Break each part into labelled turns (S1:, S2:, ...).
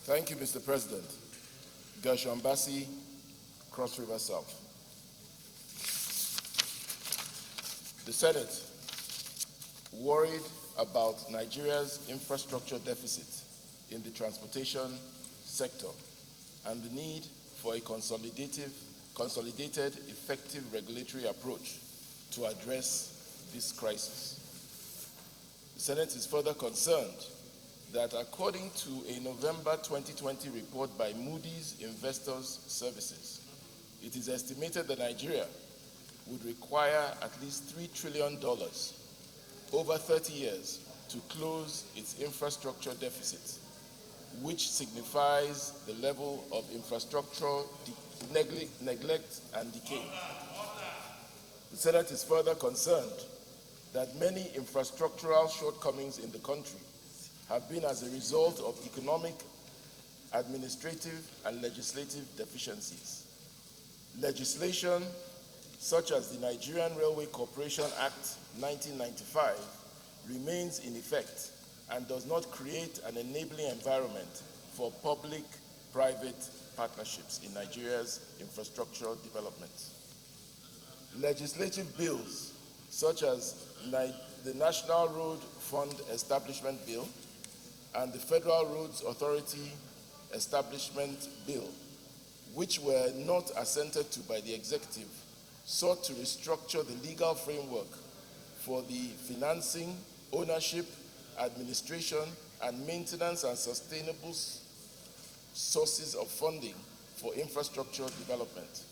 S1: Thank you, Mr. President. Gershon Bassi, Cross River South. The Senate, worried about Nigeria's infrastructure deficit in the transportation sector and the need for a consolidated, effective regulatory approach to address this crisis. The Senate is further concerned that according to a November 2020 report by Moody's Investors Services, it is estimated that Nigeria would require at least $3 trillion over 30 years to close its infrastructure deficit, which signifies the level of infrastructural neglect and decay. The Senate is further concerned that many infrastructural shortcomings in the country have been as a result of economic, administrative, and legislative deficiencies. Legislation such as the Nigerian Railway Corporation Act 1995 remains in effect and does not create an enabling environment for public-private partnerships in Nigeria's infrastructural development. Legislative bills such as the National Road Fund Establishment Bill and the Federal Roads Authority Establishment Bill, which were not assented to by the executive, sought to restructure the legal framework for the financing, ownership, administration, and maintenance and sustainable sources of funding for infrastructure development.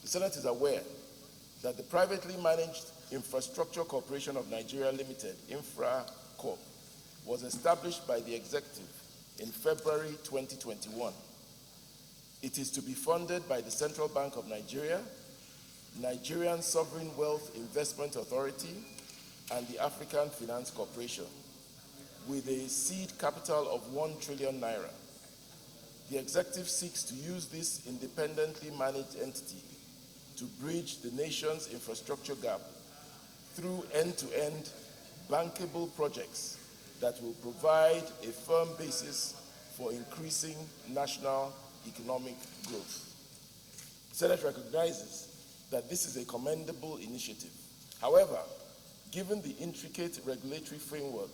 S1: The Senate is aware that the privately managed Infrastructure Corporation of Nigeria Limited, InfraCorp, was established by the executive in February 2021. It is to be funded by the Central Bank of Nigeria, Nigerian Sovereign Wealth Investment Authority, and the African Finance Corporation, with a seed capital of 1 trillion naira. The executive seeks to use this independently managed entity to bridge the nation's infrastructure gap through end-to-end bankable projects that will provide a firm basis for increasing national economic growth. The Senate recognizes that this is a commendable initiative. However, given the intricate regulatory framework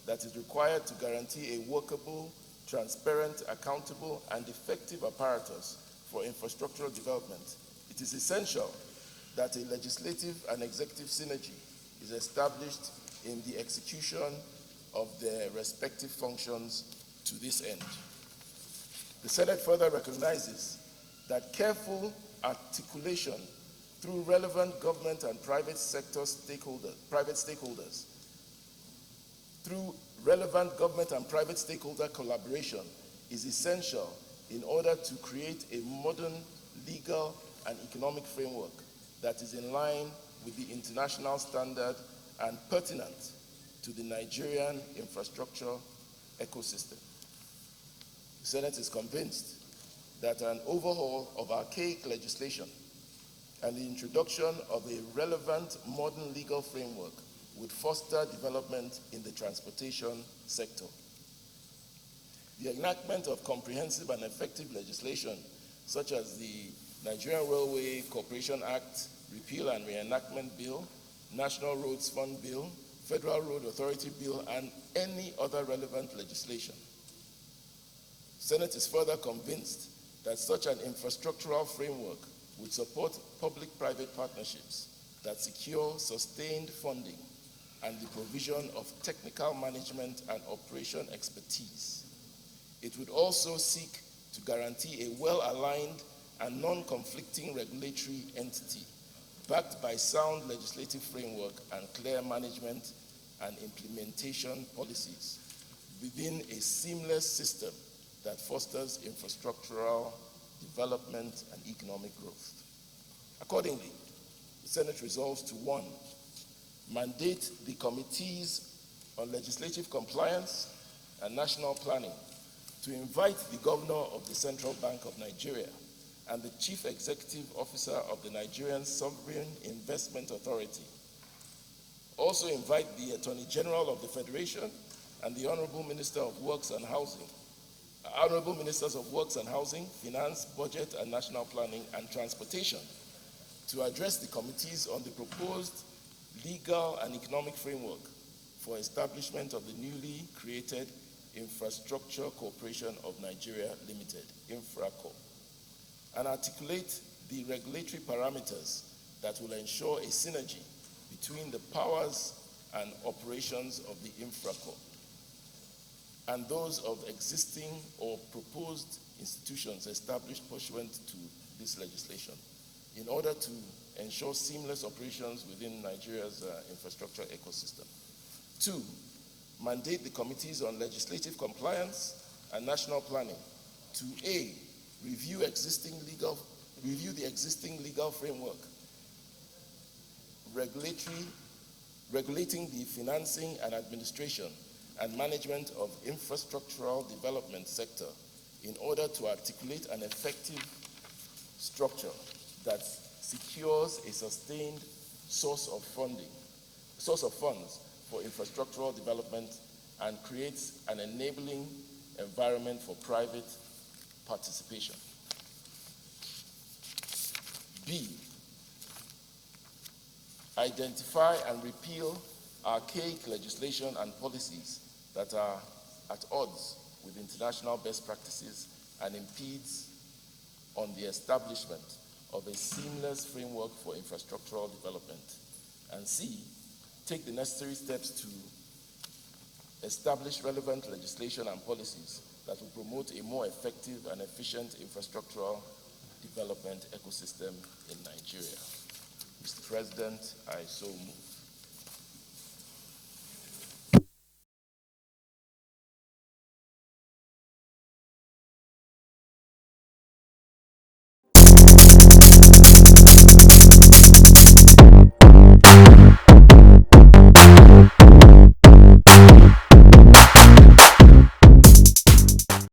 S1: that is required to guarantee a workable, transparent, accountable, and effective apparatus for infrastructural development, it is essential that a legislative and executive synergy is established in the execution of their respective functions to this end. The Senate further recognizes that careful articulation through relevant government and private stakeholder collaboration is essential in order to create a modern legal and economic framework that is in line with the international standard and pertinent to the Nigerian infrastructure ecosystem. The Senate is convinced that an overhaul of archaic legislation and the introduction of a relevant modern legal framework would foster development in the transportation sector. The enactment of comprehensive and effective legislation, such as the Nigerian Railway Corporation Act, Repeal and Reenactment Bill, National Roads Fund Bill, Federal Road Authority Bill, and any other relevant legislation. The Senate is further convinced that such an infrastructural framework would support public-private partnerships that secure sustained funding and the provision of technical management and operation expertise. It would also seek to guarantee a well-aligned and non-conflicting regulatory entity backed by sound legislative framework and clear management and implementation policies within a seamless system that fosters infrastructural development and economic growth. Accordingly, the Senate resolves to 1, mandate the Committees on Legislative Compliance and National Planning to invite the Governor of the Central Bank of Nigeria and the Chief Executive Officer of the Nigerian Sovereign Investment Authority. Also invite the Attorney General of the Federation and the Honorable Minister of Works and Housing Honorable Ministers of Works and Housing, Finance, Budget and National Planning, and Transportation to address the committees on the proposed legal and economic framework for establishment of the newly created Infrastructure Corporation of Nigeria Limited, InfraCorp, and articulate the regulatory parameters that will ensure a synergy between the powers and operations of the InfraCorp and those of existing or proposed institutions established pursuant to this legislation in order to ensure seamless operations within Nigeria's infrastructure ecosystem. 2, mandate the committees on legislative compliance and national planning to A, review the existing legal framework regulating the financing and administration and management of infrastructural development sector in order to articulate an effective structure that secures a sustained source of funds for infrastructural development and creates an enabling environment for private participation. B, identify and repeal archaic legislation and policies that are at odds with international best practices and impedes on the establishment of a seamless framework for infrastructural development. And C, take the necessary steps to establish relevant legislation and policies that will promote a more effective and efficient infrastructural development ecosystem in Nigeria. Mr. President, I so move.